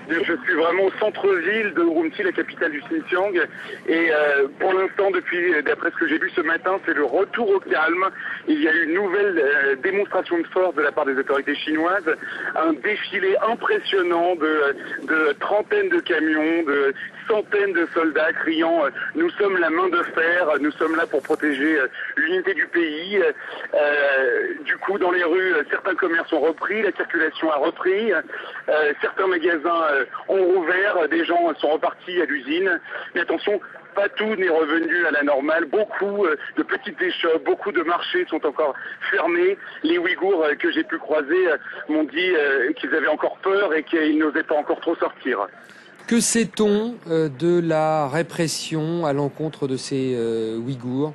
Je suis vraiment au centre-ville de Urumqi, la capitale du Xinjiang. Et pour l'instant, d'après ce que j'ai vu ce matin, c'est le retour au calme. Il y a eu une nouvelle démonstration de force de la part des autorités chinoises. Un défilé impressionnant de trentaines de camions, de centaines de soldats criant nous sommes la main de fer, nous sommes là pour protéger l'unité du pays. Du coup, dans les rues, certains commerces ont repris, la circulation a repris, certains magasins ont rouvert, des gens sont repartis à l'usine. Mais attention, pas tout n'est revenu à la normale. Beaucoup de petites échoppes, beaucoup de marchés sont encore fermés. Les Ouïghours que j'ai pu croiser m'ont dit qu'ils avaient encore peur et qu'ils n'osaient pas encore trop sortir. Que sait-on de la répression à l'encontre de ces Ouïghours ?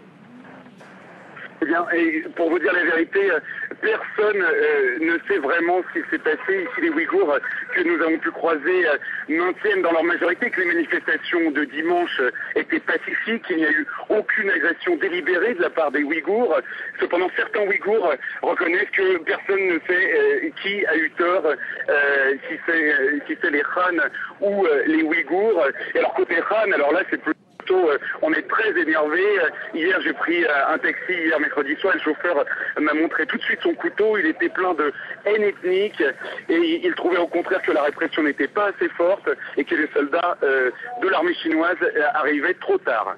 Eh bien, et pour vous dire la vérité, personne ne sait vraiment ce qui s'est passé. Ici, les Ouïghours que nous avons pu croiser maintiennent dans leur majorité que les manifestations de dimanche étaient pacifiques, qu'il n'y a eu aucune agression délibérée de la part des Ouïghours. Cependant, certains Ouïghours reconnaissent que personne ne sait qui a eu tort, si c'est les Han ou les Ouïghours. Et alors, côté Han, alors là, c'est plus... On est très énervé. Hier, j'ai pris un taxi, hier mercredi soir, le chauffeur m'a montré tout de suite son couteau. Il était plein de haine ethnique et il trouvait au contraire que la répression n'était pas assez forte et que les soldats de l'armée chinoise arrivaient trop tard.